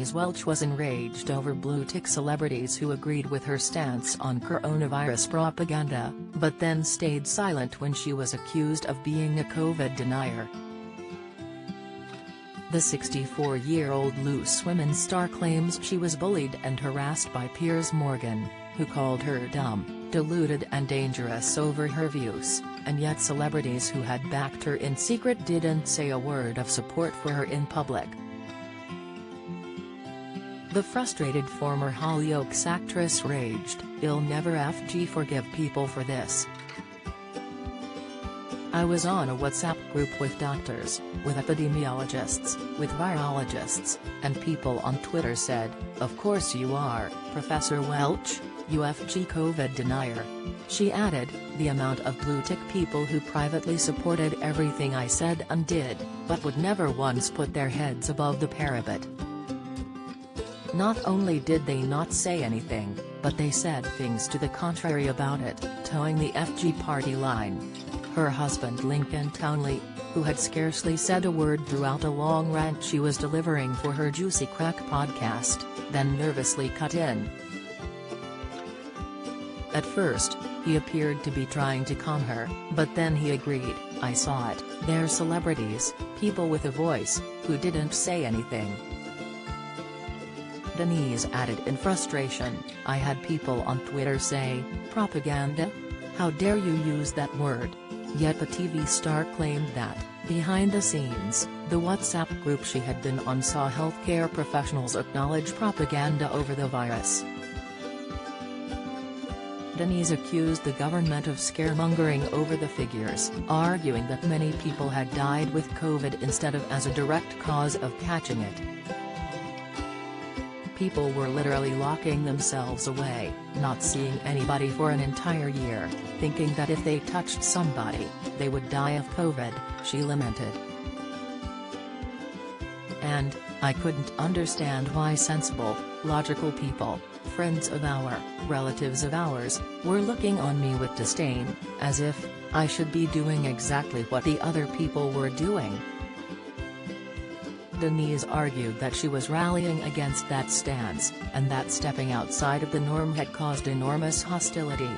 Denise Welch was enraged over blue-tick celebrities who agreed with her stance on coronavirus propaganda, but then stayed silent when she was accused of being a COVID denier. The 64-year-old Loose Women star claims she was bullied and harassed by Piers Morgan, who called her dumb, deluded and dangerous over her views, and yet celebrities who had backed her in secret didn't say a word of support for her in public. The frustrated former Hollyoaks actress raged, "I'll never forgive people for this. I was on a WhatsApp group with doctors, with epidemiologists, with virologists, and people on Twitter said, 'Of course you are, Professor Welch, UFG COVID denier.'" She added, "The amount of blue-tick people who privately supported everything I said and did, but would never once put their heads above the parapet. Not only did they not say anything, but they said things to the contrary about it, towing the FG party line." Her husband Lincoln Townley, who had scarcely said a word throughout a long rant she was delivering for her Juicy Crack podcast, then nervously cut in. At first, he appeared to be trying to calm her, but then he agreed, "I saw it, they're celebrities, people with a voice, who didn't say anything." Denise added in frustration, "I had people on Twitter say, 'Propaganda? How dare you use that word?'" Yet the TV star claimed that, behind the scenes, the WhatsApp group she had been on saw healthcare professionals acknowledge propaganda over the virus. Denise accused the government of scaremongering over the figures, arguing that many people had died with COVID instead of as a direct cause of catching it. People were literally locking themselves away, not seeing anybody for an entire year, thinking that if they touched somebody, they would die of COVID, she lamented. "And, I couldn't understand why sensible, logical people, friends of relatives of ours, were looking on me with disdain, as if I should be doing exactly what the other people were doing." Denise argued that she was rallying against that stance, and that stepping outside of the norm had caused enormous hostility.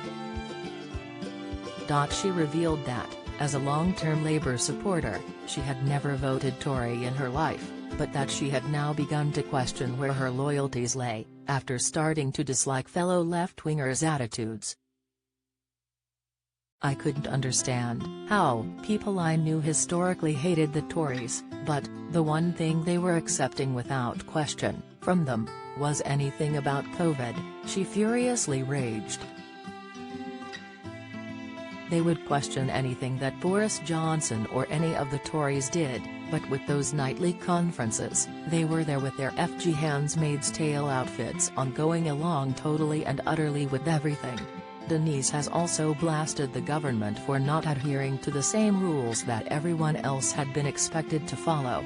She revealed that, as a long-term Labour supporter, she had never voted Tory in her life, but that she had now begun to question where her loyalties lay, after starting to dislike fellow left-wingers' attitudes. "I couldn't understand how people I knew historically hated the Tories, but the one thing they were accepting without question, from them, was anything about COVID," she furiously raged. "They would question anything that Boris Johnson or any of the Tories did, but with those nightly conferences, they were there with their FG Handmaid's Tale outfits on, going along totally and utterly with everything." Denise has also blasted the government for not adhering to the same rules that everyone else had been expected to follow.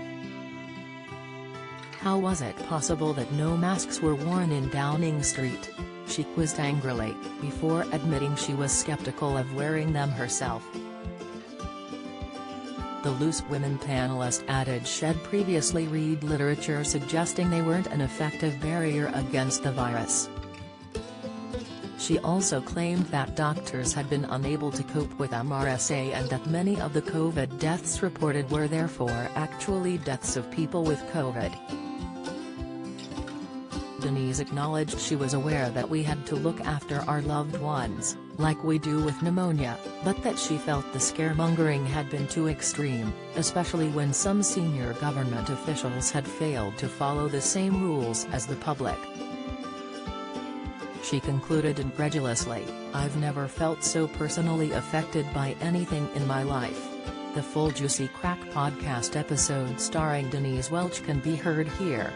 "How was it possible that no masks were worn in Downing Street?" she quizzed angrily, before admitting she was skeptical of wearing them herself. The Loose Women panelist added she'd previously read literature suggesting they weren't an effective barrier against the virus. She also claimed that doctors had been unable to cope with MRSA and that many of the COVID deaths reported were therefore actually deaths of people with COVID. Denise acknowledged she was aware that we had to look after our loved ones, like we do with pneumonia, but that she felt the scaremongering had been too extreme, especially when some senior government officials had failed to follow the same rules as the public. She concluded incredulously, "I've never felt so personally affected by anything in my life." The full Juicy Crack podcast episode starring Denise Welch can be heard here.